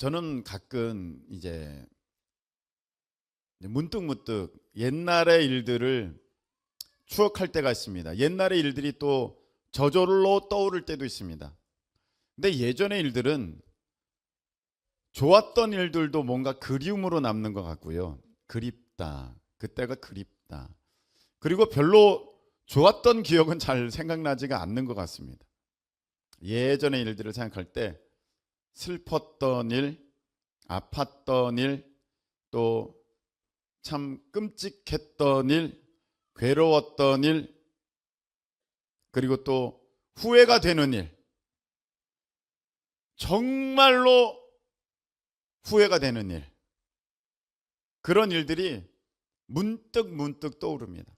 저는 가끔 이제 문득 옛날의 일들을 추억할 때가 있습니다. 옛날의 일들이 또 저절로 떠오를 때도 있습니다. 근데 예전의 일들은 좋았던 일들도 뭔가 그리움으로 남는 것 같고요. 그립다. 그때가 그립다. 그리고 별로 좋았던 기억은 잘 생각나지가 않는 것 같습니다. 예전의 일들을 생각할 때 슬펐던 일, 아팠던 일, 또 참 끔찍했던 일, 괴로웠던 일, 그리고 또 후회가 되는 일, 정말로 후회가 되는 일, 그런 일들이 문득 떠오릅니다.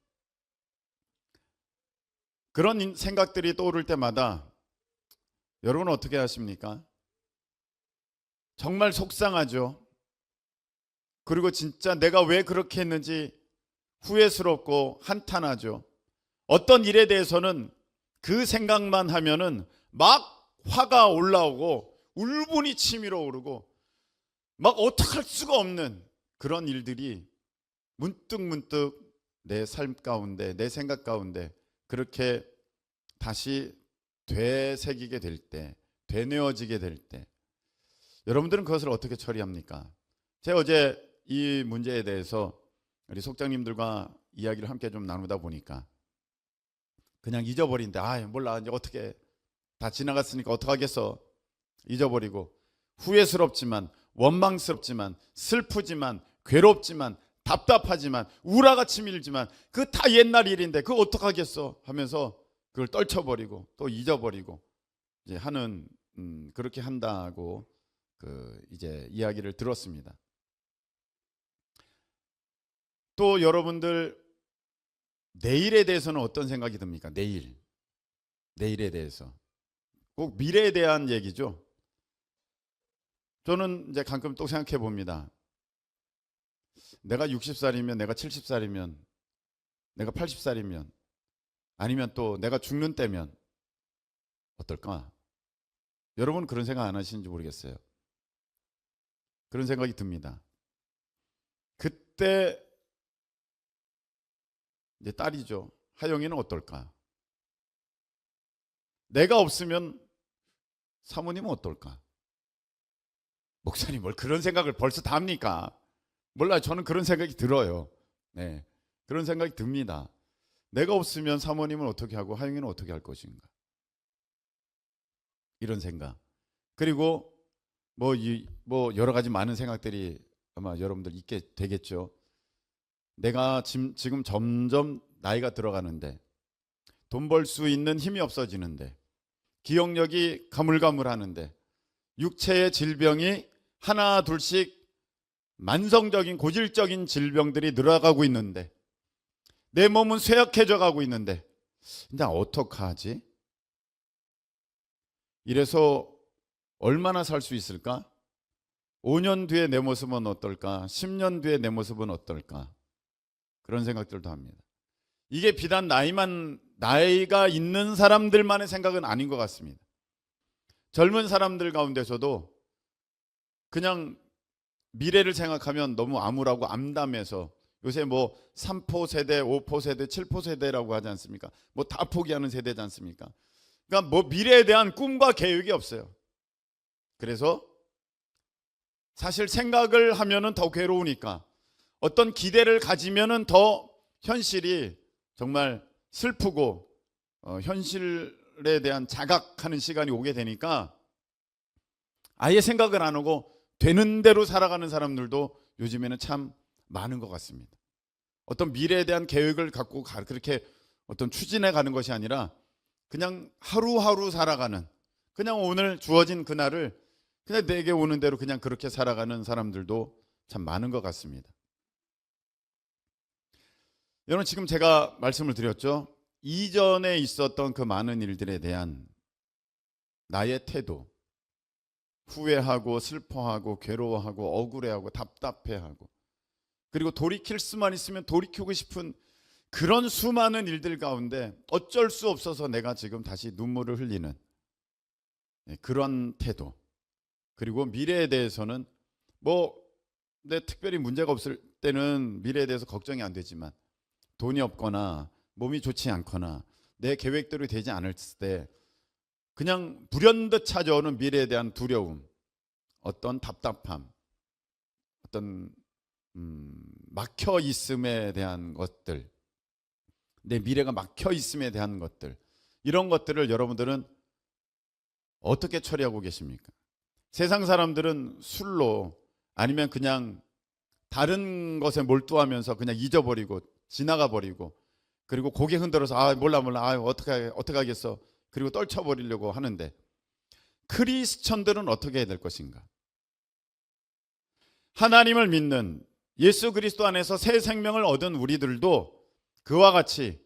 그런 생각들이 떠오를 때마다 여러분은 어떻게 하십니까? 정말 속상하죠. 그리고 진짜 내가 왜 그렇게 했는지 후회스럽고 한탄하죠. 어떤 일에 대해서는 그 생각만 하면은 막 화가 올라오고 울분이 치밀어 오르고 막 어떡할 수가 없는 그런 일들이 문득 내 삶 가운데, 내 생각 가운데 그렇게 다시 되새기게 될 때, 되뇌어지게 될 때, 여러분들은 그것을 어떻게 처리합니까? 제가 어제 이 문제에 대해서 우리 속장님들과 이야기를 함께 좀 나누다 보니까 그냥 잊어버린데, 몰라, 이제 어떻게 다 지나갔으니까 어떡하겠어. 잊어버리고 후회스럽지만, 원망스럽지만, 슬프지만, 괴롭지만, 답답하지만, 우라가 치밀지만 그 다 옛날 일인데 그거 어떡하겠어 하면서 그걸 떨쳐버리고 또 잊어버리고 이제 하는 그렇게 한다고 이제 이야기를 들었습니다. 또 여러분들 내일에 대해서는 어떤 생각이 듭니까? 내일에 대해서 꼭 미래에 대한 얘기죠. 저는 이제 가끔 또 생각해 봅니다. 내가 60살이면, 내가 70살이면, 내가 80살이면, 아니면 또 내가 죽는 때면 어떨까? 여러분 그런 생각 안 하시는지 모르겠어요. 그런 생각이 듭니다. 그때 이제 딸이죠. 하영이는 어떨까? 내가 없으면 사모님은 어떨까? 목사님 뭘 그런 생각을 벌써 다 합니까? 몰라요. 저는 그런 생각이 들어요. 네, 그런 생각이 듭니다. 내가 없으면 사모님은 어떻게 하고 하영이는 어떻게 할 것인가? 이런 생각. 그리고 뭐 여러 가지 많은 생각들이 아마 여러분들 있게 되겠죠. 내가 지금 점점 나이가 들어가는데 돈 벌 수 있는 힘이 없어지는데 기억력이 가물가물하는데 육체의 질병이 하나 둘씩 만성적인 고질적인 질병들이 늘어가고 있는데 내 몸은 쇠약해져 가고 있는데 이제 어떡하지? 이래서 얼마나 살 수 있을까? 5년 뒤에 내 모습은 어떨까? 10년 뒤에 내 모습은 어떨까? 그런 생각들도 합니다. 이게 비단 나이가 있는 사람들만의 생각은 아닌 것 같습니다. 젊은 사람들 가운데서도 그냥 미래를 생각하면 너무 암울하고 암담해서 요새 뭐 3포 세대, 5포 세대, 7포 세대라고 하지 않습니까? 뭐 다 포기하는 세대지 않습니까? 그러니까 뭐 미래에 대한 꿈과 계획이 없어요. 그래서 사실 생각을 하면은 더 괴로우니까 어떤 기대를 가지면은 더 현실이 정말 슬프고 현실에 대한 자각하는 시간이 오게 되니까 아예 생각을 안 하고 되는 대로 살아가는 사람들도 요즘에는 참 많은 것 같습니다. 어떤 미래에 대한 계획을 갖고 그렇게 어떤 추진해 가는 것이 아니라 그냥 하루하루 살아가는, 그냥 오늘 주어진 그날을 그냥 내게 오는 대로 그냥 그렇게 살아가는 사람들도 참 많은 것 같습니다. 여러분 지금 제가 말씀을 드렸죠. 이전에 있었던 그 많은 일들에 대한 나의 태도, 후회하고 슬퍼하고 괴로워하고 억울해하고 답답해하고 그리고 돌이킬 수만 있으면 돌이키고 싶은 그런 수많은 일들 가운데 어쩔 수 없어서 내가 지금 다시 눈물을 흘리는 그런 태도, 그리고 미래에 대해서는 내 특별히 문제가 없을 때는 미래에 대해서 걱정이 안 되지만 돈이 없거나 몸이 좋지 않거나 내 계획대로 되지 않을 때 그냥 불현듯 찾아오는 미래에 대한 두려움, 어떤 답답함, 어떤 막혀 있음에 대한 것들, 내 미래가 막혀 있음에 대한 것들, 이런 것들을 여러분들은 어떻게 처리하고 계십니까? 세상 사람들은 술로 아니면 그냥 다른 것에 몰두하면서 그냥 잊어버리고 지나가 버리고 그리고 고개 흔들어서 몰라 어떻게 하겠어 그리고 떨쳐버리려고 하는데 크리스천들은 어떻게 해야 될 것인가? 하나님을 믿는 예수 그리스도 안에서 새 생명을 얻은 우리들도 그와 같이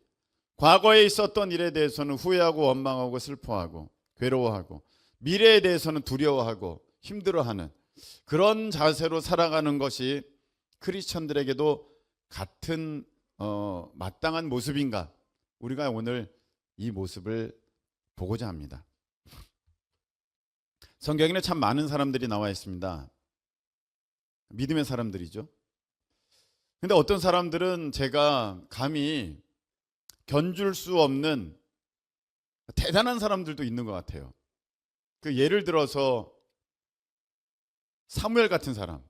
과거에 있었던 일에 대해서는 후회하고 원망하고 슬퍼하고 괴로워하고 미래에 대해서는 두려워하고 힘들어하는 그런 자세로 살아가는 것이 크리스천들에게도 같은 마땅한 모습인가? 우리가 오늘 이 모습을 보고자 합니다. 성경에는 참 많은 사람들이 나와 있습니다. 믿음의 사람들이죠. 근데 어떤 사람들은 제가 감히 견줄 수 없는 대단한 사람들도 있는 것 같아요. 그 예를 들어서 사무엘 같은 사람,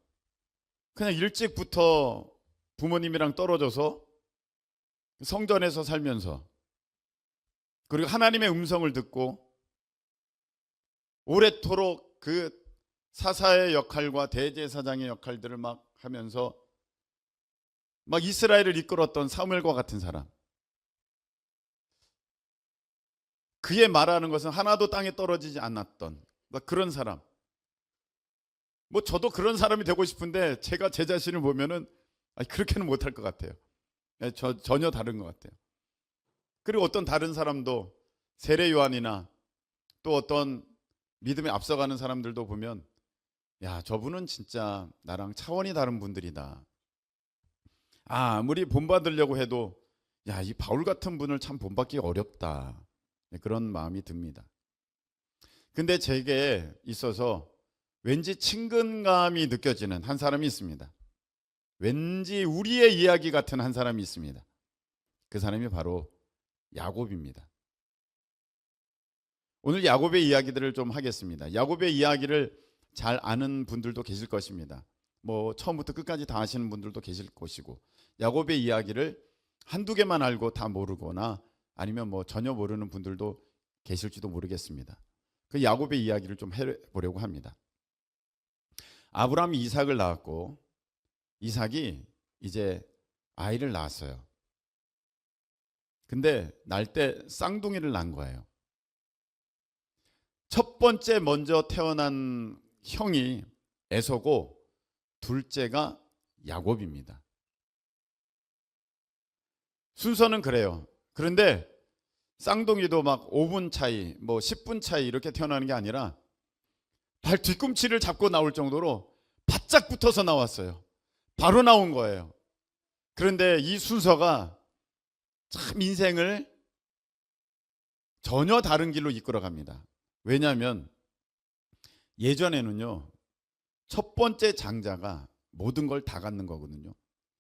그냥 일찍부터 부모님이랑 떨어져서 성전에서 살면서 그리고 하나님의 음성을 듣고 오래도록 그 사사의 역할과 대제사장의 역할들을 막 하면서 막 이스라엘을 이끌었던 사무엘과 같은 사람, 그의 말하는 것은 하나도 땅에 떨어지지 않았던 그런 사람. 저도 그런 사람이 되고 싶은데 제가 제 자신을 보면은 그렇게는 못할 것 같아요. 전혀 다른 것 같아요. 그리고 어떤 다른 사람도 세례 요한이나 또 어떤 믿음에 앞서가는 사람들도 보면 저분은 진짜 나랑 차원이 다른 분들이다. 아무리 본받으려고 해도 이 바울 같은 분을 참 본받기 어렵다. 그런 마음이 듭니다. 근데 제게 있어서 왠지 친근감이 느껴지는 한 사람이 있습니다. 왠지 우리의 이야기 같은 한 사람이 있습니다. 그 사람이 바로 야곱입니다. 오늘 야곱의 이야기들을 좀 하겠습니다. 야곱의 이야기를 잘 아는 분들도 계실 것입니다. 처음부터 끝까지 다 아시는 분들도 계실 것이고, 야곱의 이야기를 한두 개만 알고 다 모르거나 아니면 전혀 모르는 분들도 계실지도 모르겠습니다. 그 야곱의 이야기를 좀 해보려고 합니다. 아브라함이 이삭을 낳았고 이삭이 이제 아이를 낳았어요. 근데 낳을 때 쌍둥이를 낳은 거예요. 첫 번째 먼저 태어난 형이 에서고 둘째가 야곱입니다. 순서는 그래요. 그런데 쌍둥이도 막 5분 차이, 10분 차이 이렇게 태어나는 게 아니라 발 뒤꿈치를 잡고 나올 정도로 바짝 붙어서 나왔어요. 바로 나온 거예요. 그런데 이 순서가 참 인생을 전혀 다른 길로 이끌어갑니다. 왜냐하면 예전에는요, 첫 번째 장자가 모든 걸 다 갖는 거거든요.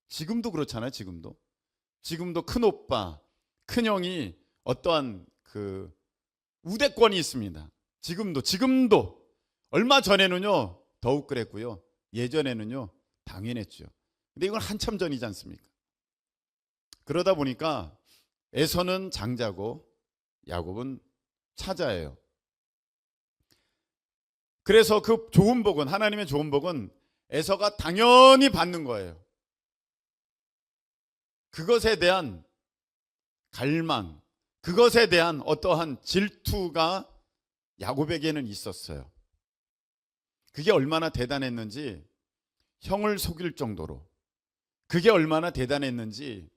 지금도 그렇잖아요. 지금도 큰 오빠, 큰 형이 어떠한 그 우대권이 있습니다. 지금도 얼마 전에는요 더욱 그랬고요. 예전에는요 당연했죠. 근데 이건 한참 전이지 않습니까? 그러다 보니까 에서는 장자고 야곱은 차자예요. 그래서 그 좋은 복은, 하나님의 좋은 복은 에서가 당연히 받는 거예요. 그것에 대한 갈망, 그것에 대한 어떠한 질투가 야곱에게는 있었어요. 그게 얼마나 대단했는지, 형을 속일 정도로 그게 얼마나 대단했는지,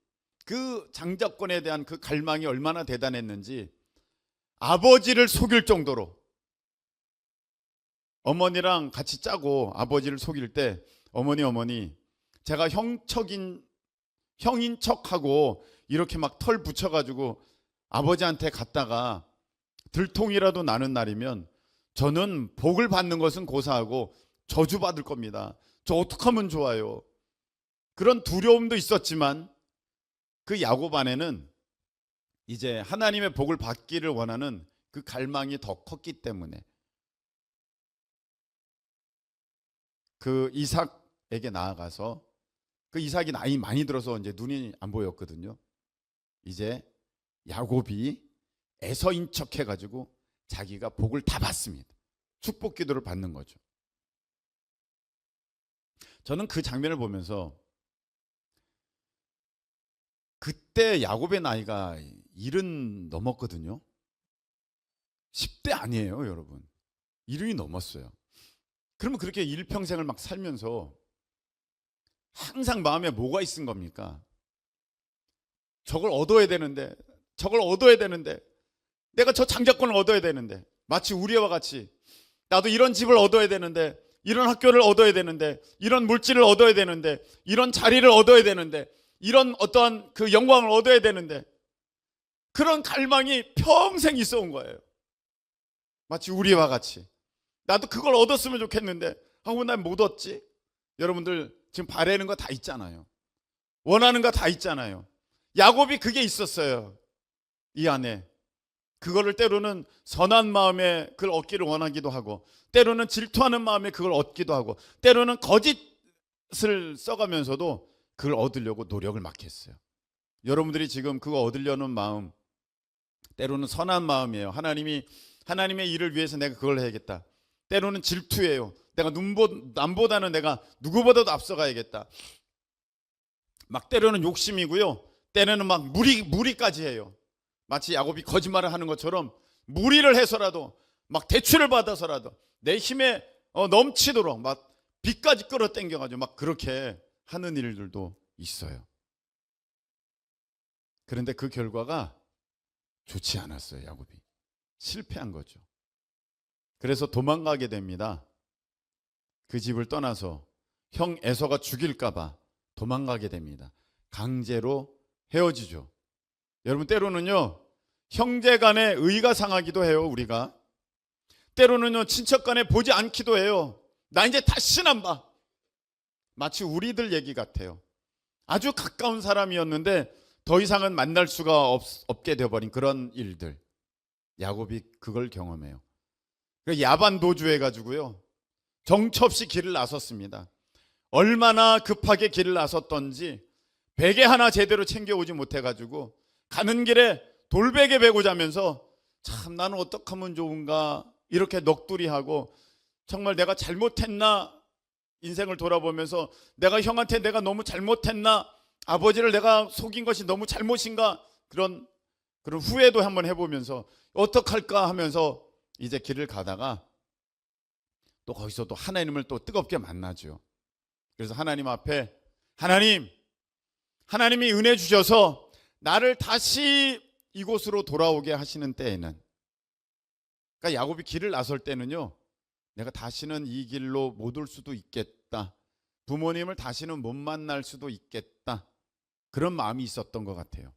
그 장자권에 대한 그 갈망이 얼마나 대단했는지 아버지를 속일 정도로, 어머니랑 같이 짜고 아버지를 속일 때 어머니 제가 형인 척하고 이렇게 막 털 붙여가지고 아버지한테 갔다가 들통이라도 나는 날이면 저는 복을 받는 것은 고사하고 저주받을 겁니다. 저 어떻게 하면 좋아요? 그런 두려움도 있었지만 그 야곱 안에는 이제 하나님의 복을 받기를 원하는 그 갈망이 더 컸기 때문에 그 이삭에게 나아가서, 그 이삭이 나이 많이 들어서 이제 눈이 안 보였거든요. 이제 야곱이 에서인 척 해가지고 자기가 복을 다 받습니다. 축복 기도를 받는 거죠. 저는 그 장면을 보면서 그때 야곱의 나이가 70 넘었거든요. 10대 아니에요, 여러분. 70이 넘었어요. 그러면 그렇게 일평생을 막 살면서 항상 마음에 뭐가 있은 겁니까? 저걸 얻어야 되는데, 저걸 얻어야 되는데, 내가 저 장자권을 얻어야 되는데, 마치 우리와 같이 나도 이런 집을 얻어야 되는데, 이런 학교를 얻어야 되는데, 이런 물질을 얻어야 되는데, 이런 자리를 얻어야 되는데, 이런 어떠한 그 영광을 얻어야 되는데, 그런 갈망이 평생 있어 온 거예요. 마치 우리와 같이 나도 그걸 얻었으면 좋겠는데 하고 난 못 얻지. 여러분들 지금 바라는 거 다 있잖아요. 원하는 거 다 있잖아요. 야곱이 그게 있었어요. 이 안에 그거를 때로는 선한 마음에 그걸 얻기를 원하기도 하고, 때로는 질투하는 마음에 그걸 얻기도 하고, 때로는 거짓을 써가면서도 그걸 얻으려고 노력을 막 했어요. 여러분들이 지금 그거 얻으려는 마음, 때로는 선한 마음이에요. 하나님의 일을 위해서 내가 그걸 해야겠다. 때로는 질투예요. 내가 남보다는 내가 누구보다도 앞서가야겠다. 막 때로는 욕심이고요. 때로는 막 무리까지 해요. 마치 야곱이 거짓말을 하는 것처럼 무리를 해서라도, 막 대출을 받아서라도 내 힘에 넘치도록 막 빚까지 끌어당겨가지고 막 그렇게 하는 일들도 있어요. 그런데 그 결과가 좋지 않았어요. 야곱이 실패한 거죠. 그래서 도망가게 됩니다. 그 집을 떠나서 형 에서가 죽일까봐 도망가게 됩니다. 강제로 헤어지죠. 여러분, 때로는요 형제 간에 의가 상하기도 해요. 우리가 때로는요 친척 간에 보지 않기도 해요. 나 이제 다시는 안 봐. 마치 우리들 얘기 같아요. 아주 가까운 사람이었는데 더 이상은 만날 수가 없게 되어버린 그런 일들. 야곱이 그걸 경험해요. 야반 도주해가지고요 정처 없이 길을 나섰습니다. 얼마나 급하게 길을 나섰던지 베개 하나 제대로 챙겨오지 못해가지고 가는 길에 돌베개 베고 자면서 참 나는 어떻게 하면 좋은가 이렇게 넋두리하고, 정말 내가 잘못했나, 인생을 돌아보면서 내가 형한테 내가 너무 잘못했나, 아버지를 내가 속인 것이 너무 잘못인가, 그런 후회도 한번 해보면서 어떡할까 하면서 이제 길을 가다가 또 거기서 또 하나님을 또 뜨겁게 만나죠. 그래서 하나님 앞에 하나님이 은혜 주셔서 나를 다시 이곳으로 돌아오게 하시는 때에는, 그러니까 야곱이 길을 나설 때는요 내가 다시는 이 길로 못 올 수도 있겠다, 부모님을 다시는 못 만날 수도 있겠다, 그런 마음이 있었던 것 같아요.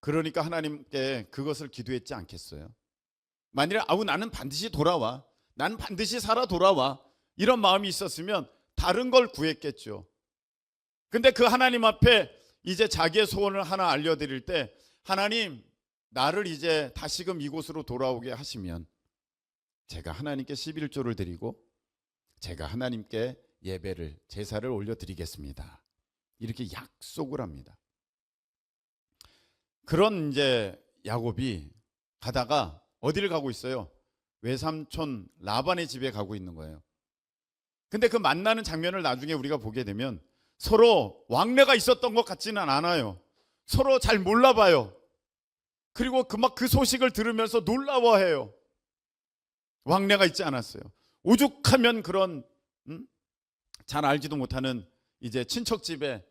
그러니까 하나님께 그것을 기도했지 않겠어요? 만일에 나는 반드시 돌아와, 나는 반드시 살아 돌아와, 이런 마음이 있었으면 다른 걸 구했겠죠. 근데 그 하나님 앞에 이제 자기의 소원을 하나 알려드릴 때, 하나님 나를 이제 다시금 이곳으로 돌아오게 하시면 제가 하나님께 11조를 드리고 제가 하나님께 예배를, 제사를 올려드리겠습니다, 이렇게 약속을 합니다. 그런 이제 야곱이 가다가 어디를 가고 있어요? 외삼촌 라반의 집에 가고 있는 거예요. 근데 그 만나는 장면을 나중에 우리가 보게 되면 서로 왕래가 있었던 것 같지는 않아요. 서로 잘 몰라봐요. 그리고 그 소식을 들으면서 놀라워해요. 왕래가 있지 않았어요. 오죽하면 그런 잘 알지도 못하는 이제 친척 집에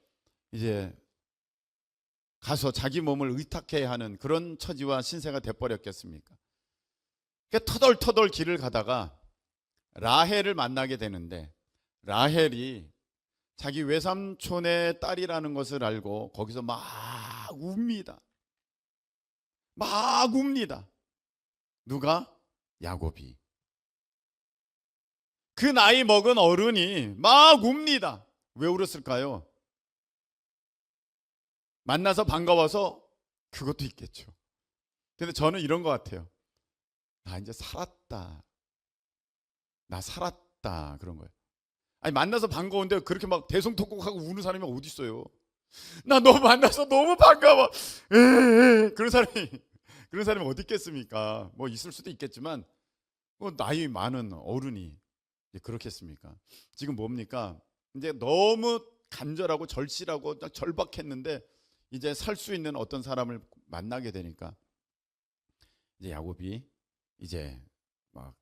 이제 가서 자기 몸을 의탁해야 하는 그런 처지와 신세가 돼버렸겠습니까? 터덜터덜 길을 가다가 라헬을 만나게 되는데, 라헬이 자기 외삼촌의 딸이라는 것을 알고 거기서 막 웁니다. 막 웁니다. 누가? 야곱이. 그 나이 먹은 어른이 막 웁니다. 왜 울었을까요? 만나서 반가워서? 그것도 있겠죠. 근데 저는 이런 것 같아요. 나 이제 살았다. 나 살았다. 그런 거예요. 아니, 만나서 반가운데 그렇게 막 대성통곡하고 우는 사람이 어디 있어요? 나 너 만나서 너무 반가워. 그런 사람이 어디 있겠습니까? 뭐 있을 수도 있겠지만 뭐 나이 많은 어른이 그렇겠습니까? 지금 뭡니까? 이제 너무 간절하고 절실하고 절박했는데 이제 살 수 있는 어떤 사람을 만나게 되니까 이제 야곱이 이제 막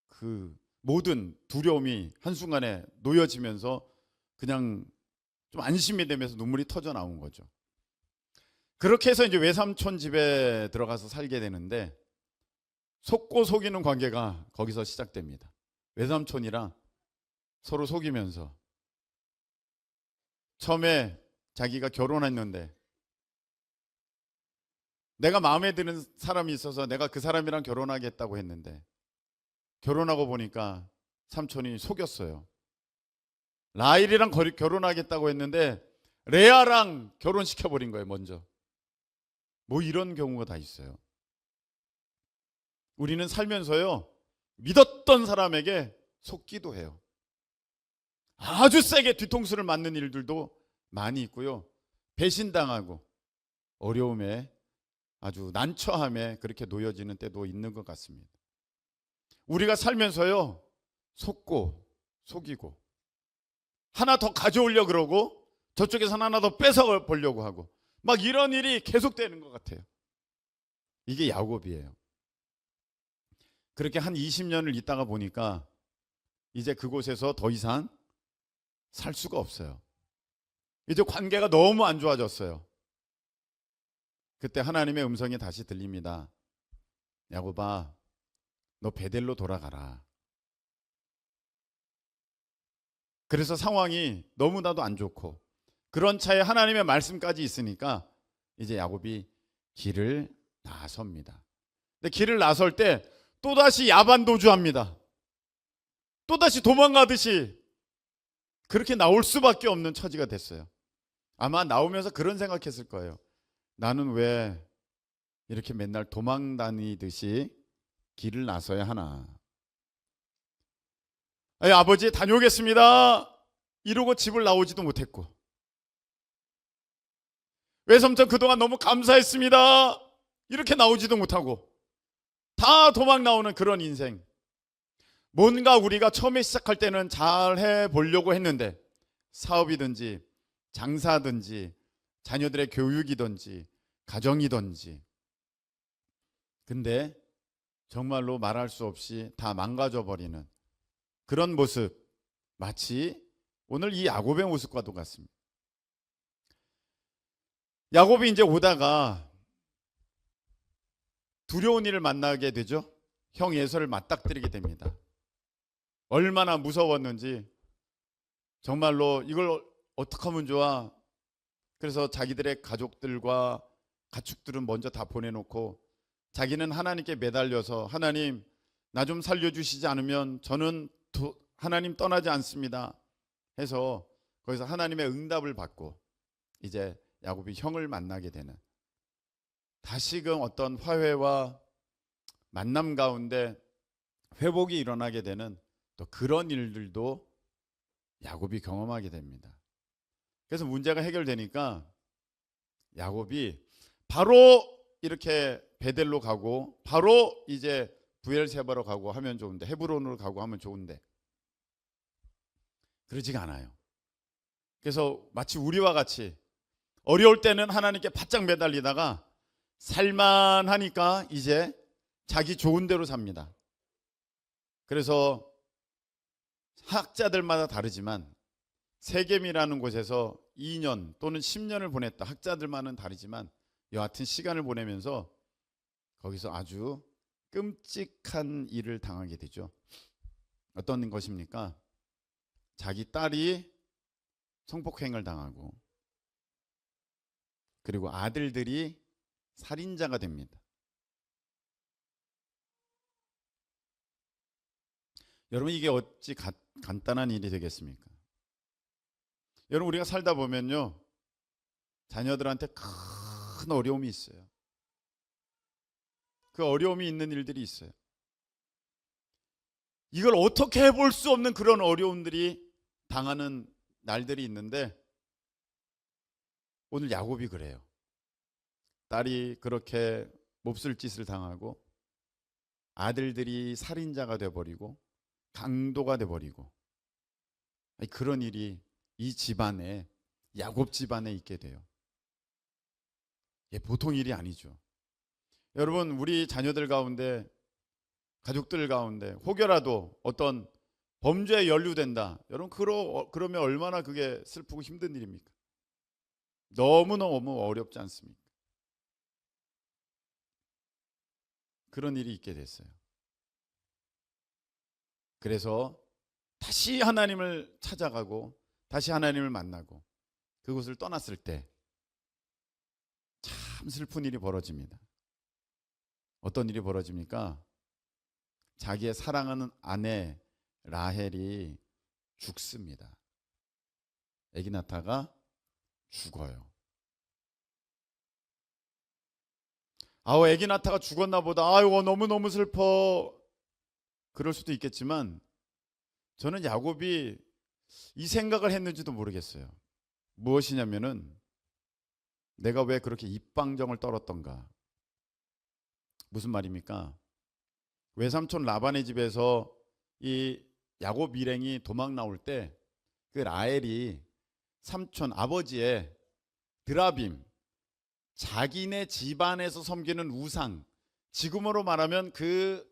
그 모든 두려움이 한순간에 놓여지면서 그냥 좀 안심이 되면서 눈물이 터져 나온 거죠. 그렇게 해서 이제 외삼촌 집에 들어가서 살게 되는데 속고 속이는 관계가 거기서 시작됩니다. 외삼촌이랑 서로 속이면서 처음에 자기가 결혼했는데 내가 마음에 드는 사람이 있어서 내가 그 사람이랑 결혼하겠다고 했는데 결혼하고 보니까 삼촌이 속였어요. 라일이랑 결혼하겠다고 했는데 레아랑 결혼시켜버린 거예요, 먼저. 뭐 이런 경우가 다 있어요. 우리는 살면서요, 믿었던 사람에게 속기도 해요. 아주 세게 뒤통수를 맞는 일들도 많이 있고요. 배신당하고 어려움에 아주 난처함에 그렇게 놓여지는 때도 있는 것 같습니다. 우리가 살면서요, 속고 속이고 하나 더 가져오려고 그러고 저쪽에서 하나 더 뺏어 보려고 하고 막 이런 일이 계속되는 것 같아요. 이게 야곱이에요. 그렇게 한 20년을 있다가 보니까 이제 그곳에서 더 이상 살 수가 없어요. 이제 관계가 너무 안 좋아졌어요. 그때 하나님의 음성이 다시 들립니다. 야곱아, 너 베델로 돌아가라. 그래서 상황이 너무나도 안 좋고 그런 차에 하나님의 말씀까지 있으니까 이제 야곱이 길을 나섭니다. 근데 길을 나설 때 또다시 야반도주합니다. 또다시 도망가듯이 그렇게 나올 수밖에 없는 처지가 됐어요. 아마 나오면서 그런 생각했을 거예요. 나는 왜 이렇게 맨날 도망 다니듯이 길을 나서야 하나. 아버지 다녀오겠습니다 이러고 집을 나오지도 못했고, 외삼촌 그동안 너무 감사했습니다 이렇게 나오지도 못하고 다 도망 나오는 그런 인생. 뭔가 우리가 처음에 시작할 때는 잘 해보려고 했는데 사업이든지 장사든지 자녀들의 교육이든지 가정이든지, 근데 정말로 말할 수 없이 다 망가져 버리는 그런 모습, 마치 오늘 이 야곱의 모습과도 같습니다. 야곱이 이제 오다가 두려운 일을 만나게 되죠. 형 에서를 맞닥뜨리게 됩니다. 얼마나 무서웠는지 정말로 이걸 어떻게 하면 좋아. 그래서 자기들의 가족들과 가축들은 먼저 다 보내놓고 자기는 하나님께 매달려서 하나님 나 좀 살려주시지 않으면 저는 하나님 떠나지 않습니다 해서 거기서 하나님의 응답을 받고 이제 야곱이 형을 만나게 되는, 다시금 어떤 화해와 만남 가운데 회복이 일어나게 되는 또 그런 일들도 야곱이 경험하게 됩니다. 그래서 문제가 해결되니까 야곱이 바로 이렇게 베델로 가고 바로 이제 브엘세바로 가고 하면 좋은데, 헤브론으로 가고 하면 좋은데 그러지가 않아요. 그래서 마치 우리와 같이 어려울 때는 하나님께 바짝 매달리다가 살만하니까 이제 자기 좋은 대로 삽니다. 그래서 학자들마다 다르지만 세겜이라는 곳에서 2년 또는 10년을 보냈다. 학자들만은 다르지만 여하튼 시간을 보내면서 거기서 아주 끔찍한 일을 당하게 되죠. 어떤 것입니까? 자기 딸이 성폭행을 당하고 그리고 아들들이 살인자가 됩니다. 여러분 이게 어찌 간단한 일이 되겠습니까? 여러분 우리가 살다 보면요, 자녀들한테 큰 어려움이 있어요. 그 어려움이 있는 일들이 있어요. 이걸 어떻게 해볼 수 없는 그런 어려움들이 당하는 날들이 있는데, 오늘 야곱이 그래요. 딸이 그렇게 몹쓸 짓을 당하고 아들들이 살인자가 돼버리고 강도가 돼버리고, 그런 일이 이 집안에, 야곱 집안에 있게 돼요. 이게 보통 일이 아니죠. 여러분 우리 자녀들 가운데, 가족들 가운데 혹여라도 어떤 범죄에 연루된다, 여러분 그러면 얼마나 그게 슬프고 힘든 일입니까? 너무너무 어렵지 않습니까? 그런 일이 있게 됐어요. 그래서 다시 하나님을 찾아가고 다시 하나님을 만나고 그곳을 떠났을 때 참 슬픈 일이 벌어집니다. 어떤 일이 벌어집니까? 자기의 사랑하는 아내 라헬이 죽습니다. 에기나타가 죽어요. 에기나타가 죽었나 보다, 아이고 너무너무 슬퍼, 그럴 수도 있겠지만 저는 야곱이 이 생각을 했는지도 모르겠어요. 무엇이냐면은, 내가 왜 그렇게 입방정을 떨었던가. 무슨 말입니까? 외삼촌 라반의 집에서 이 야곱 일행이 도망 나올 때 그 라헬이 삼촌 아버지의 드라빔, 자기네 집안에서 섬기는 우상, 지금으로 말하면 그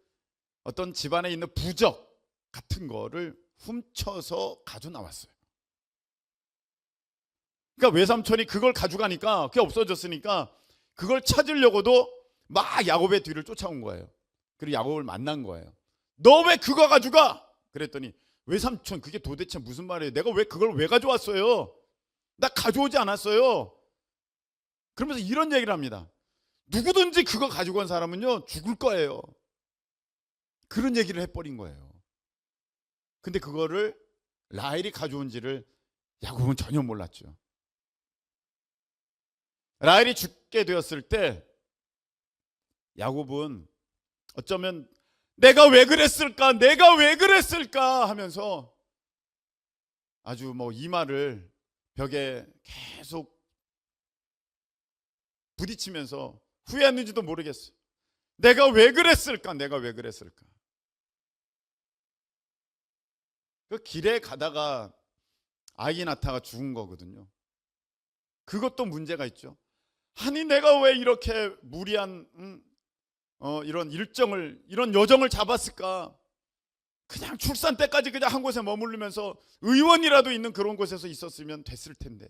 어떤 집안에 있는 부적 같은 거를 훔쳐서 가져 나왔어요. 그러니까 외삼촌이 그걸 가져가니까, 그게 없어졌으니까 그걸 찾으려고도 막 야곱의 뒤를 쫓아온 거예요. 그리고 야곱을 만난 거예요. 너 왜 그거 가져가? 그랬더니, 외삼촌 그게 도대체 무슨 말이에요? 내가 왜 그걸 왜 가져왔어요? 나 가져오지 않았어요. 그러면서 이런 얘기를 합니다. 누구든지 그거 가지고 온 사람은요 죽을 거예요. 그런 얘기를 해버린 거예요. 근데 그거를 라헬이 가져온지를 야곱은 전혀 몰랐죠. 라헬이 죽게 되었을 때 야곱은 어쩌면 내가 왜 그랬을까, 내가 왜 그랬을까 하면서 아주 이마를 벽에 계속 부딪히면서 후회했는지도 모르겠어요. 내가 왜 그랬을까, 내가 왜 그랬을까. 그 길에 가다가 아기나타가 죽은 거거든요. 그것도 문제가 있죠. 아니 내가 왜 이렇게 무리한 이런 일정을, 이런 여정을 잡았을까. 그냥 출산 때까지 그냥 한 곳에 머무르면서 의원이라도 있는 그런 곳에서 있었으면 됐을 텐데,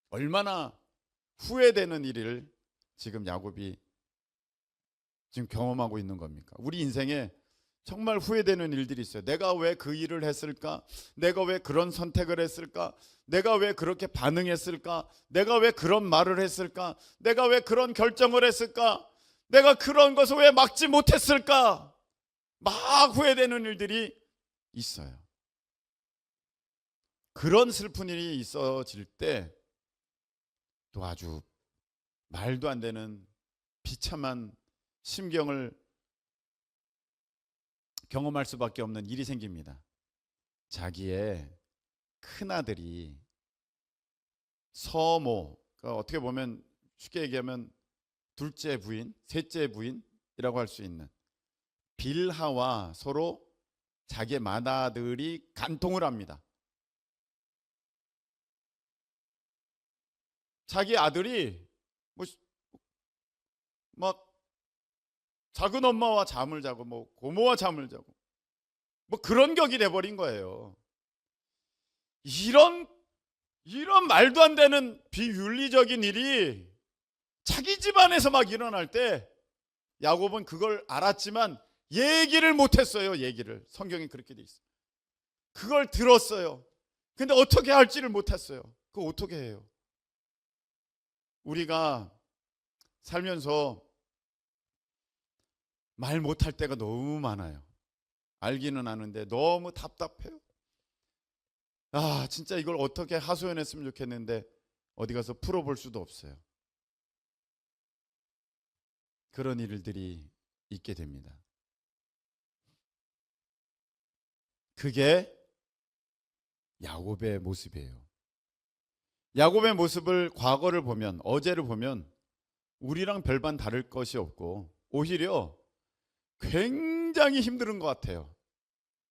얼마나 후회되는 일을 지금 야곱이 지금 경험하고 있는 겁니까? 우리 인생에 정말 후회되는 일들이 있어요. 내가 왜 그 일을 했을까? 내가 왜 그런 선택을 했을까? 내가 왜 그렇게 반응했을까? 내가 왜 그런 말을 했을까? 내가 왜 그런 결정을 했을까? 내가 그런 것을 왜 막지 못했을까? 막 후회되는 일들이 있어요. 그런 슬픈 일이 있어질 때 또 아주 말도 안 되는 비참한 심경을 경험할 수밖에 없는 일이 생깁니다. 자기의 큰아들이 서모, 그러니까 어떻게 보면 쉽게 얘기하면 둘째 부인, 셋째 부인이라고 할 수 있는 빌하와 서로 자기의 맏아들이 간통을 합니다. 자기 아들이 막 작은 엄마와 잠을 자고 고모와 잠을 자고 그런 격이 돼버린 거예요. 이런 말도 안 되는 비윤리적인 일이 자기 집안에서 막 일어날 때 야곱은 그걸 알았지만 얘기를 못했어요. 얘기를. 성경에 그렇게 돼 있어요. 그걸 들었어요. 근데 어떻게 할지를 못했어요. 그거 어떻게 해요? 우리가 살면서 말 못할 때가 너무 많아요. 알기는 아는데 너무 답답해요. 아, 진짜 이걸 어떻게 하소연했으면 좋겠는데 어디 가서 풀어볼 수도 없어요. 그런 일들이 있게 됩니다. 그게 야곱의 모습이에요. 야곱의 모습을, 과거를 보면, 어제를 보면 우리랑 별반 다를 것이 없고 오히려 굉장히 힘든 것 같아요.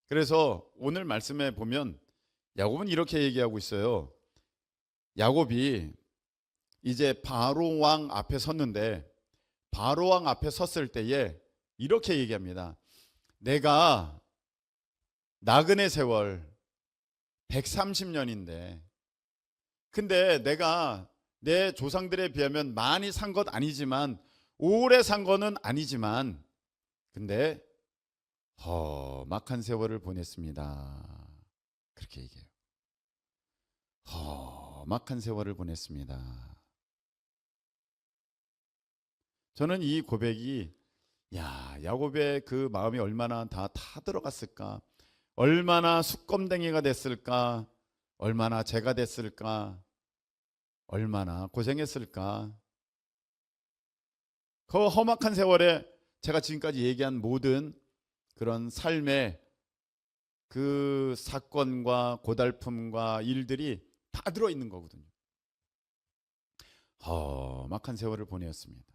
그래서 오늘 말씀에 보면 야곱은 이렇게 얘기하고 있어요. 야곱이 이제 바로 왕 앞에 섰는데, 바로 왕 앞에 섰을 때에 이렇게 얘기합니다. 내가 나그네 세월 130년인데 근데 내가 내 조상들에 비하면 많이 산 것 아니지만, 오래 산 거는 아니지만, 근데 험악한 세월을 보냈습니다. 그렇게 얘기해요. 험악한 세월을 보냈습니다. 저는 이 고백이, 야곱의 그 마음이 얼마나 다 타들어갔을까, 얼마나 수검댕이가 됐을까, 얼마나 죄가 됐을까, 얼마나 고생했을까. 그 험악한 세월에 제가 지금까지 얘기한 모든 그런 삶의 그 사건과 고달픔과 일들이 다 들어있는 거거든요. 험악한 세월을 보내었습니다.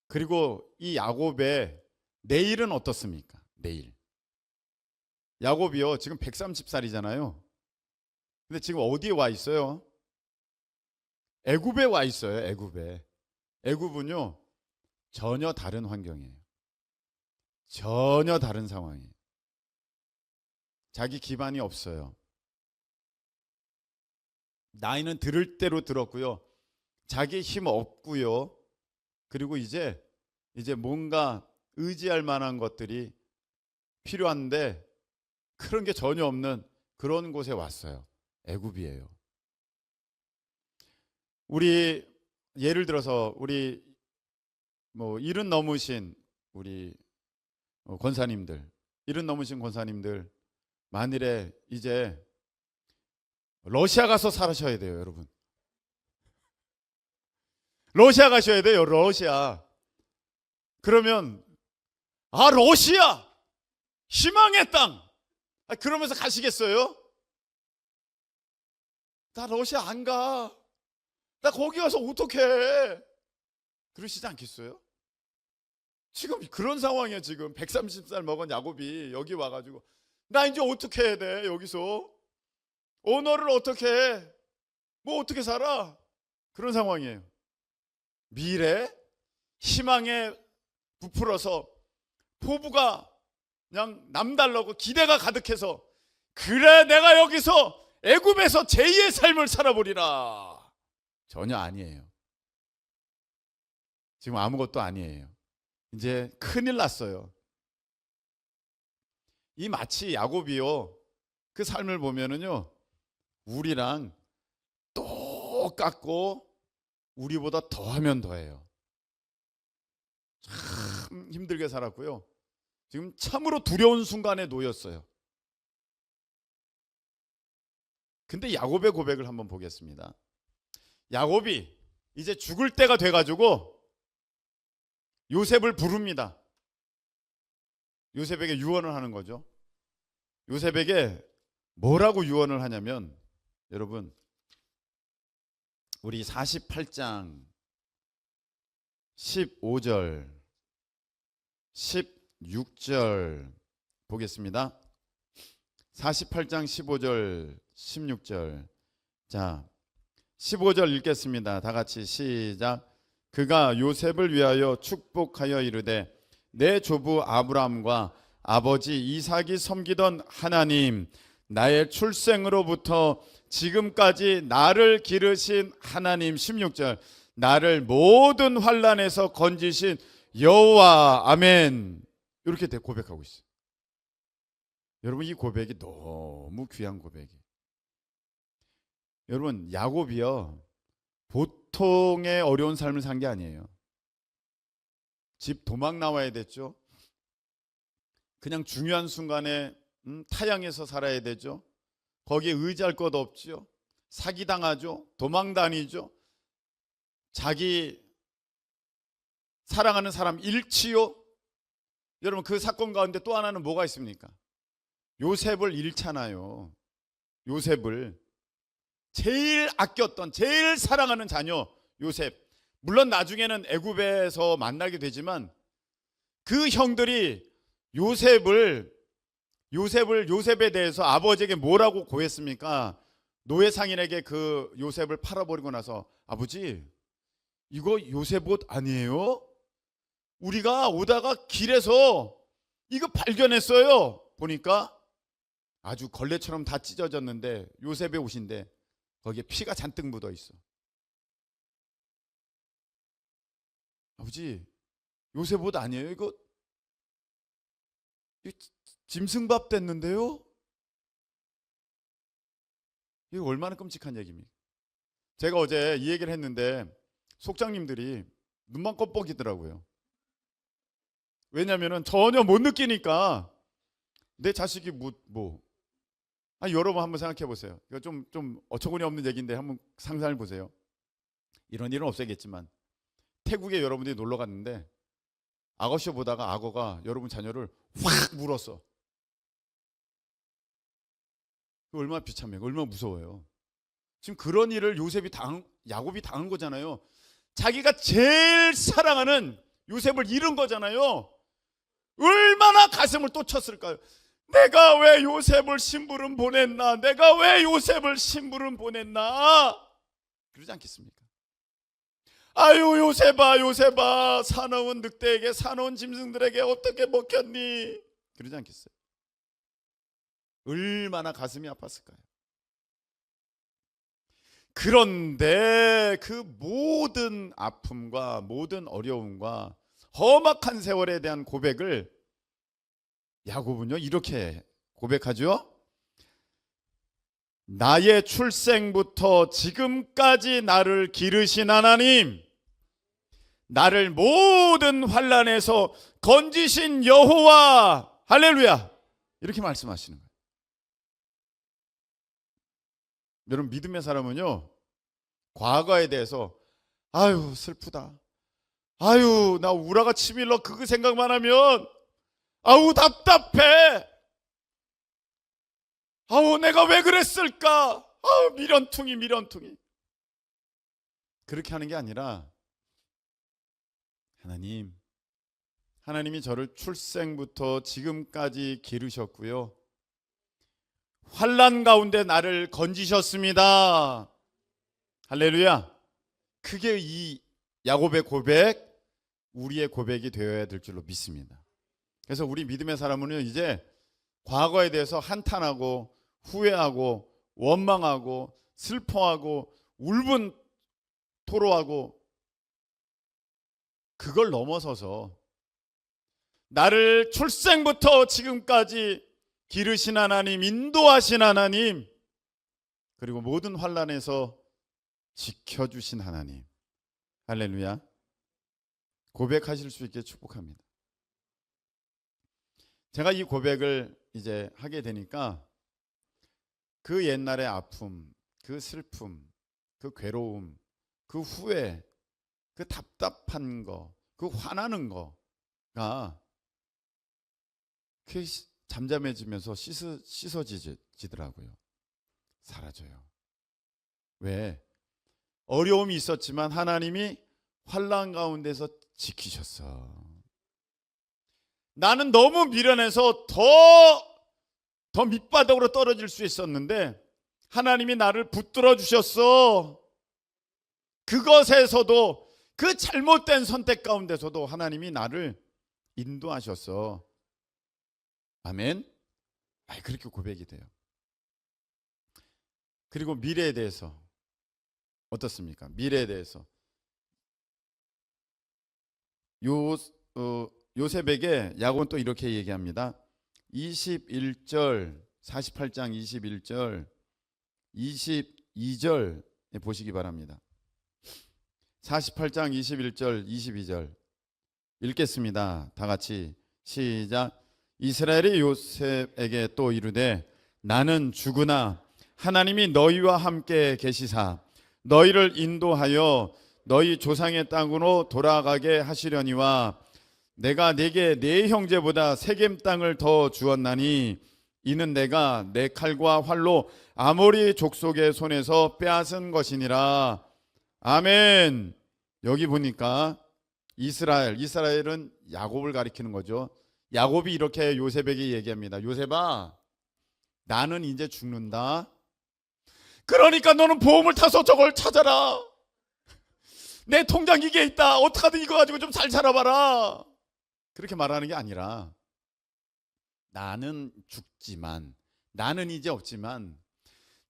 그리고 이 야곱의 내일은 어떻습니까? 내일. 야곱이요, 지금 130살이잖아요. 근데 지금 어디에 와 있어요? 애굽에 와 있어요. 애굽에. 애굽은요, 전혀 다른 환경이에요. 전혀 다른 상황이에요. 자기 기반이 없어요. 나이는 들을 대로 들었고요. 자기 힘 없고요. 그리고 이제 뭔가 의지할 만한 것들이 필요한데 그런 게 전혀 없는 그런 곳에 왔어요. 애굽이에요. 우리 예를 들어서 우리 일은 넘으신 우리 권사님들, 일은 넘으신 권사님들 만일에 이제 러시아 가서 살으셔야 돼요, 여러분. 러시아 가셔야 돼요, 러시아. 그러면 러시아 희망의 땅, 그러면서 가시겠어요? 나 러시아 안 가. 나 거기 가서 어떡해? 그러시지 않겠어요? 지금 그런 상황이야. 지금 130살 먹은 야곱이 여기 와가지고 나 이제 어떻게 해야 돼? 여기서 언어를 어떻게 해? 뭐 어떻게 살아? 그런 상황이에요. 미래 희망에 부풀어서 포부가 그냥 남달라고 기대가 가득해서, 그래 내가 여기서 애굽에서 제2의 삶을 살아보리라. 전혀 아니에요. 지금 아무것도 아니에요. 이제 큰일 났어요. 이 마치 야곱이요, 그 삶을 보면은요, 우리랑 똑같고 우리보다 더하면 더해요. 참 힘들게 살았고요. 지금 참으로 두려운 순간에 놓였어요. 근데 야곱의 고백을 한번 보겠습니다. 야곱이 이제 죽을 때가 돼가지고 요셉을 부릅니다. 요셉에게 유언을 하는 거죠. 요셉에게 뭐라고 유언을 하냐면, 여러분 우리 48장 15절 16절 보겠습니다. 48장 15절 16절. 자, 15절 읽겠습니다. 다 같이 시작. 그가 요셉을 위하여 축복하여 이르되, 내 조부 아브라함과 아버지 이삭이 섬기던 하나님, 나의 출생으로부터 지금까지 나를 기르신 하나님. 16절. 나를 모든 환난에서 건지신 여호와. 아멘. 이렇게 고백하고 있어요. 여러분 이 고백이 너무 귀한 고백이에요. 여러분 야곱이요, 보통의 어려운 삶을 산 게 아니에요. 집 도망 나와야 됐죠. 그냥 중요한 순간에 타향해서 살아야 되죠. 거기에 의지할 것 없지요. 사기당하죠. 도망다니죠. 자기 사랑하는 사람 잃지요. 여러분, 그 사건 가운데 또 하나는 뭐가 있습니까? 요셉을 잃잖아요. 요셉을 제일 아꼈던, 제일 사랑하는 자녀 요셉. 물론 나중에는 애굽에서 만나게 되지만 그 형들이 요셉에 대해서 아버지에게 뭐라고 고했습니까? 노예 상인에게 그 요셉을 팔아버리고 나서, 아버지, 이거 요셉 옷 아니에요? 우리가 오다가 길에서 이거 발견했어요. 보니까 아주 걸레처럼 다 찢어졌는데 요셉의 옷인데 거기에 피가 잔뜩 묻어 있어. 아버지, 요셉 옷 아니에요? 이거 짐승밥 됐는데요? 이거 얼마나 끔찍한 얘기입니까? 제가 어제 이 얘기를 했는데 속장님들이 눈만 껌뻑이더라고요. 왜냐면은 전혀 못 느끼니까. 내 자식이 여러분 한번 생각해 보세요. 이거 좀 어처구니 없는 얘기인데 한번 상상해 보세요. 이런 일은 없어야겠지만 태국에 여러분들이 놀러 갔는데 악어쇼 보다가 악어가 여러분 자녀를 확 물었어. 얼마나 비참해요. 얼마나 무서워요. 지금 그런 일을 야곱이 당한 거잖아요. 자기가 제일 사랑하는 요셉을 잃은 거잖아요. 얼마나 가슴을 또 쳤을까요? 내가 왜 요셉을 심부름 보냈나? 내가 왜 요셉을 심부름 보냈나? 그러지 않겠습니까? 아유, 요셉아, 사나운 늑대에게, 사나운 짐승들에게 어떻게 먹혔니? 그러지 않겠어요? 얼마나 가슴이 아팠을까요? 그런데 그 모든 아픔과 모든 어려움과 험악한 세월에 대한 고백을 야곱은요 이렇게 고백하죠. 나의 출생부터 지금까지 나를 기르신 하나님, 나를 모든 환난에서 건지신 여호와, 할렐루야, 이렇게 말씀하시는 거예요. 여러분, 믿음의 사람은요 과거에 대해서 아유 슬프다, 아유 나 우라가 치밀러, 그거 생각만 하면 아우 답답해, 아우 내가 왜 그랬을까, 아우 미련퉁이. 그렇게 하는 게 아니라 하나님이 저를 출생부터 지금까지 기르셨고요, 환난 가운데 나를 건지셨습니다. 할렐루야. 그게 이 야곱의 고백, 우리의 고백이 되어야 될 줄로 믿습니다. 그래서 우리 믿음의 사람은 이제 과거에 대해서 한탄하고 후회하고 원망하고 슬퍼하고 울분 토로하고, 그걸 넘어서서 나를 출생부터 지금까지 기르신 하나님, 인도하신 하나님, 그리고 모든 환난에서 지켜주신 하나님, 할렐루야, 고백하실 수 있게 축복합니다. 제가 이 고백을 이제 하게 되니까 그 옛날의 아픔, 그 슬픔, 그 괴로움, 그 후회, 그 답답한 거, 그 화나는 거가 잠잠해지면서 씻어지더라고요. 사라져요. 왜? 어려움이 있었지만 하나님이 환난 가운데서 지키셨어. 나는 너무 미련해서 더 밑바닥으로 떨어질 수 있었는데 하나님이 나를 붙들어 주셨어. 그것에서도, 그 잘못된 선택 가운데서도 하나님이 나를 인도하셨어. 아멘. 그렇게 고백이 돼요. 그리고 미래에 대해서 어떻습니까? 미래에 대해서 요셉에게 야곱은 또 이렇게 얘기합니다. 21절, 48장 21절, 22절 보시기 바랍니다. 48장 21절, 22절 읽겠습니다. 다 같이 시작. 이스라엘이 요셉에게 또 이르되 나는 죽으나 하나님이 너희와 함께 계시사 너희를 인도하여 너희 조상의 땅으로 돌아가게 하시려니와 내가 네게 네 형제보다 세겜 땅을 더 주었나니 이는 내가 내 칼과 활로 아모리 족속의 손에서 빼앗은 것이니라. 아멘. 여기 보니까 이스라엘은 야곱을 가리키는 거죠. 야곱이 이렇게 요셉에게 얘기합니다. 요셉아, 나는 이제 죽는다. 그러니까 너는 보험을 타서 저걸 찾아라. 내 통장 이게 있다. 어떡하든 이거 가지고 좀 잘 살아봐라. 그렇게 말하는 게 아니라 나는 죽지만, 나는 이제 없지만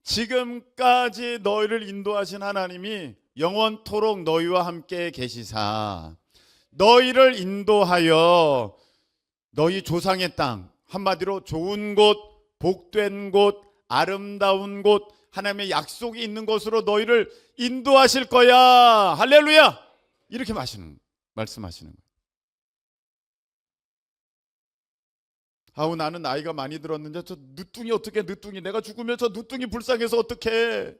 지금까지 너희를 인도하신 하나님이 영원토록 너희와 함께 계시사 너희를 인도하여 너희 조상의 땅, 한마디로 좋은 곳, 복된 곳, 아름다운 곳, 하나님의 약속이 있는 곳으로 너희를 인도하실 거야. 할렐루야. 이렇게 말씀하시는 거예요. 아우, 나는 나이가 많이 들었는데 저 늦둥이 어떻게, 늦둥이 내가 죽으면 저 늦둥이 불쌍해서 어떡해.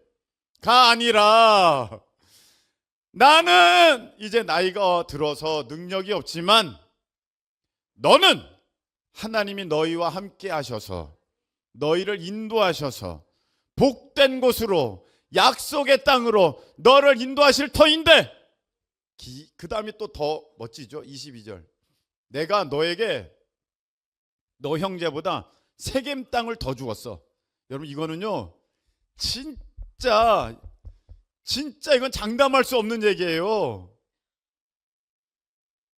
가 아니라 나는 이제 나이가 들어서 능력이 없지만 너는 하나님이 너희와 함께 하셔서 너희를 인도하셔서 복된 곳으로, 약속의 땅으로 너를 인도하실 터인데, 그 다음에 또 더 멋지죠. 22절. 내가 너에게 너 형제보다 세겜 땅을 더 주었어. 여러분, 이거는요 진짜 이건 장담할 수 없는 얘기예요.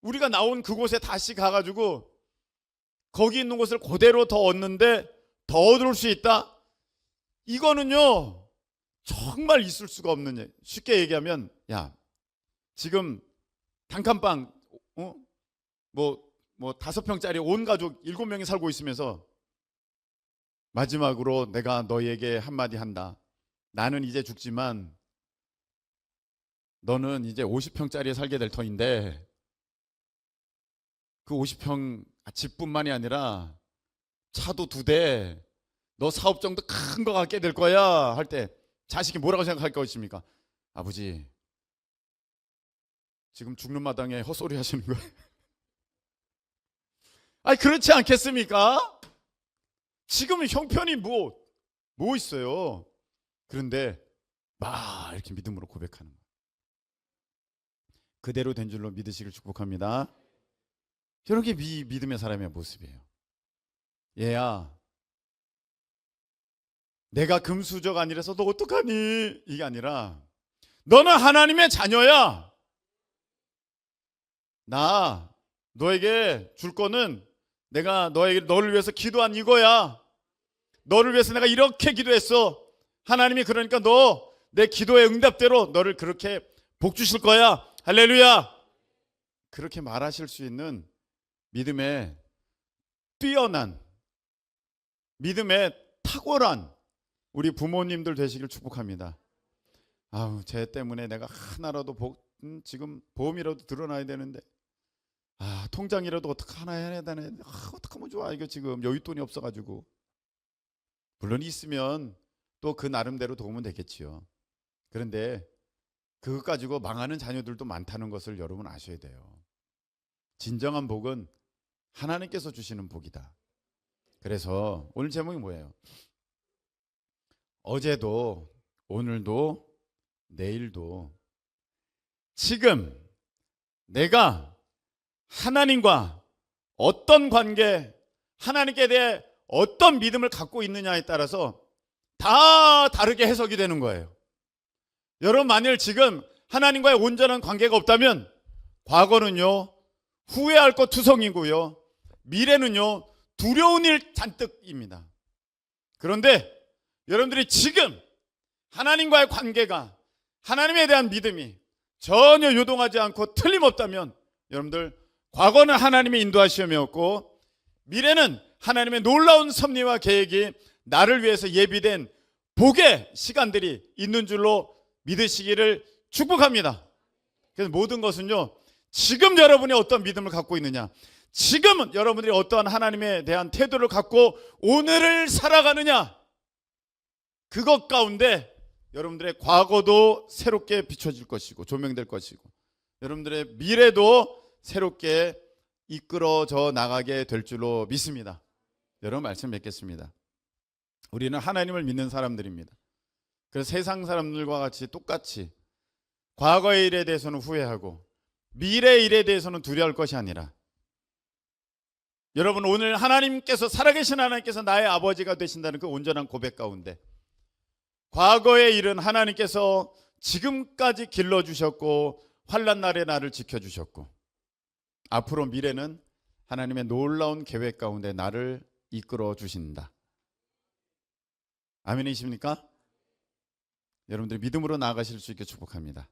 우리가 나온 그곳에 다시 가가지고 거기 있는 곳을 그대로 더 얻는데 더 얻을 수 있다? 이거는요 정말 있을 수가 없는 얘기. 쉽게 얘기하면, 야, 지금 단칸방 뭐 5평짜리 온 가족 7명이 살고 있으면서 마지막으로 내가 너희에게 한마디 한다. 나는 이제 죽지만 너는 이제 50평짜리에 살게 될 터인데 그 50평 집뿐만이 아니라 차도 2대, 너 사업장도 큰 거 갖게 될 거야 할 때 자식이 뭐라고 생각할 것입니까? 아버지, 지금 죽는 마당에 헛소리 하시는 거예요. 아니, 그렇지 않겠습니까? 지금은 형편이 뭐 있어요. 그런데 막 이렇게 믿음으로 고백하는 거예요. 그대로 된 줄로 믿으시길 축복합니다. 이런 게 믿음의 사람의 모습이에요. 얘야, 내가 금수저가 아니라서 너 어떡하니? 이게 아니라 너는 하나님의 자녀야. 나 너에게 줄 거는 내가 너를 위해서 기도한 이거야. 너를 위해서 내가 이렇게 기도했어. 하나님이 그러니까 너 내 기도의 응답대로 너를 그렇게 복 주실 거야. 할렐루야. 그렇게 말하실 수 있는 믿음에 뛰어난, 믿음에 탁월한 우리 부모님들 되시길 축복합니다. 아우, 쟤 때문에 내가 하나라도 지금 보험이라도 들어놔야 되는데, 통장이라도 어떻게 하나 해야 되네. 어떡하면 좋아. 이거 지금 여윳돈이 없어가지고. 물론 있으면 또 그 나름대로 도움은 되겠지요. 그런데 그것 가지고 망하는 자녀들도 많다는 것을 여러분 아셔야 돼요. 진정한 복은 하나님께서 주시는 복이다. 그래서 오늘 제목이 뭐예요? 어제도, 오늘도, 내일도 지금 내가 하나님과 어떤 관계, 하나님께 대해 어떤 믿음을 갖고 있느냐에 따라서 다 다르게 해석이 되는 거예요. 여러분, 만일 지금 하나님과의 온전한 관계가 없다면 과거는요 후회할 것 투성이고요, 미래는요 두려운 일 잔뜩입니다. 그런데 여러분들이 지금 하나님과의 관계가, 하나님에 대한 믿음이 전혀 요동하지 않고 틀림없다면 여러분들, 과거는 하나님의 인도하심이었고 미래는 하나님의 놀라운 섭리와 계획이 나를 위해서 예비된 복의 시간들이 있는 줄로 믿으시기를 축복합니다. 그래서 모든 것은요 지금 여러분이 어떤 믿음을 갖고 있느냐, 지금은 여러분들이 어떠한 하나님에 대한 태도를 갖고 오늘을 살아가느냐, 그것 가운데 여러분들의 과거도 새롭게 비춰질 것이고 조명될 것이고 여러분들의 미래도 새롭게 이끌어져 나가게 될 줄로 믿습니다. 여러분 말씀 맺겠습니다. 우리는 하나님을 믿는 사람들입니다. 그래서 세상 사람들과 같이 똑같이 과거의 일에 대해서는 후회하고 미래의 일에 대해서는 두려워할 것이 아니라, 여러분 오늘 하나님께서, 살아계신 하나님께서 나의 아버지가 되신다는 그 온전한 고백 가운데 과거의 일은 하나님께서 지금까지 길러주셨고 환난 날에 나를 지켜주셨고, 앞으로 미래는 하나님의 놀라운 계획 가운데 나를 이끌어 주신다. 아멘이십니까? 여러분들이 믿음으로 나아가실 수 있게 축복합니다.